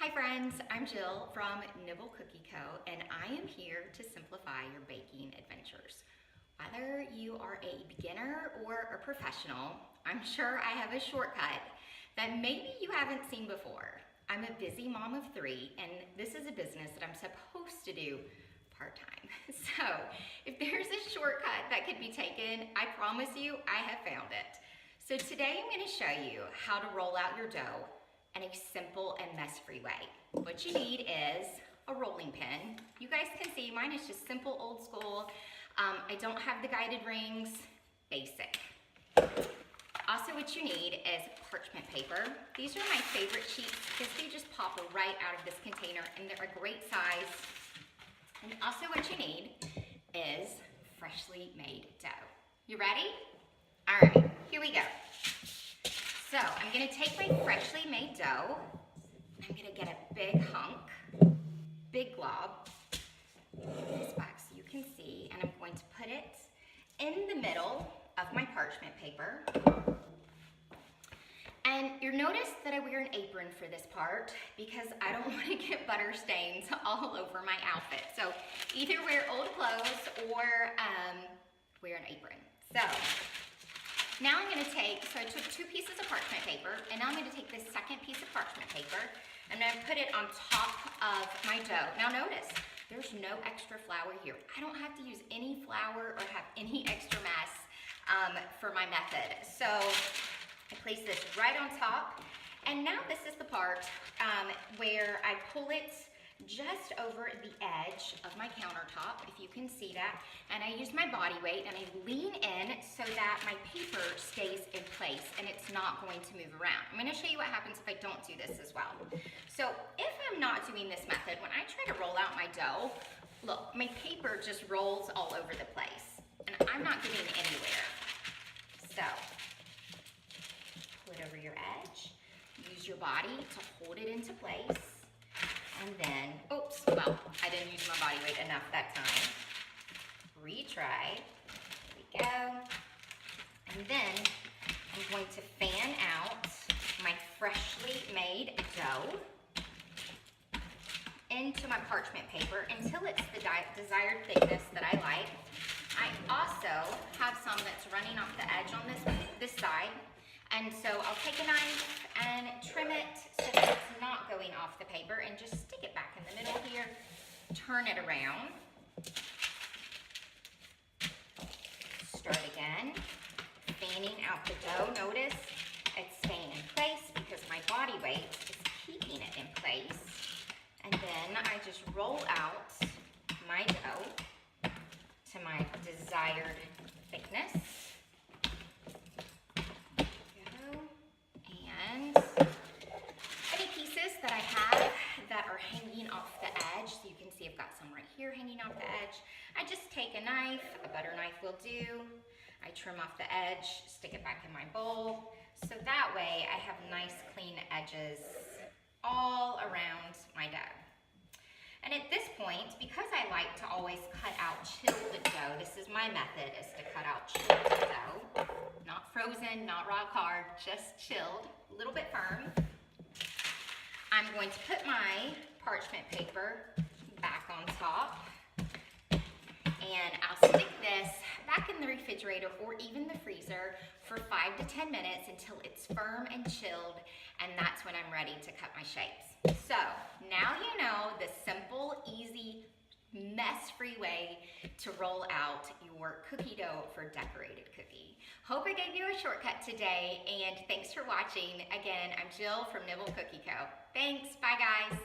Hi friends, I'm Jill from Nibble Cookie Co. and I am here to simplify your baking adventures. Whether you are a beginner or a professional, I'm sure I have a shortcut that maybe you haven't seen before. I'm a busy mom of 3 and this is a business that I'm supposed to do part-time. So if there's a shortcut that could be taken, I promise you I have found it. So today I'm going to show you how to roll out your dough in a simple and mess-free way. What you need is a rolling pin. You guys can see mine is just simple, old school. I don't have the guided rings, basic. Also what you need is parchment paper. These are my favorite sheets because they just pop right out of this container and they're a great size. And also what you need is freshly made dough. You ready? All right, here we go. So I'm gonna take my freshly made dough, and I'm gonna get a big hunk, big glob, this back so you can see, and I'm going to put it in the middle of my parchment paper. And you'll notice that I wear an apron for this part because I don't want to get butter stains all over my outfit. So either wear old clothes or wear an apron. So now I'm going to take, so I took 2 pieces of parchment paper, and now I'm going to take this second piece of parchment paper, and I'm going to put it on top of my dough. Now notice, there's no extra flour here. I don't have to use any flour or have any extra mess for my method. So I place this right on top, and now this is the part where I pull it just over the edge of my countertop, if you can see that, and I use my body weight and I lean in so that my paper stays in place and it's not going to move around. I'm going to show you what happens if I don't do this as well. So if I'm not doing this method, when I try to roll out my dough, look, my paper just rolls all over the place and I'm not getting anywhere. So pull it over your edge, use your body to hold it into place. And then, oops, well, I didn't use my body weight enough that time. Retry. There we go. And then I'm going to fan out my freshly made dough into my parchment paper until it's the desired thickness that I like. I also have some that's running off the edge on this side. And so I'll take a knife and trim it so that it's not going off the paper and just stick it back in the middle here, turn it around, start again, fanning out the dough. Notice it's staying in place because my body weight is keeping it in place. And then I just roll out my dough to my desired thickness. That I have that are hanging off the edge, so you can see I've got some right here hanging off the edge. I just take a knife, a butter knife will do. I trim off the edge, stick it back in my bowl, so that way I have nice clean edges all around my dough. And at this point, because I like to always cut out chilled dough, this is my method, is to cut out chilled dough. Not frozen, not rock hard, just chilled, a little bit firm. I'm going to put my parchment paper back on top, and I'll stick this back in the refrigerator or even the freezer for 5 to 10 minutes until it's firm and chilled, and that's when I'm ready to cut my shapes. So now you know the simple, easy, mess-free way to roll out your cookie dough for decorated cookie. Hope I gave you a shortcut today, and thanks for watching. Again, I'm Jill from Nibble Cookie Co. Thanks, bye guys.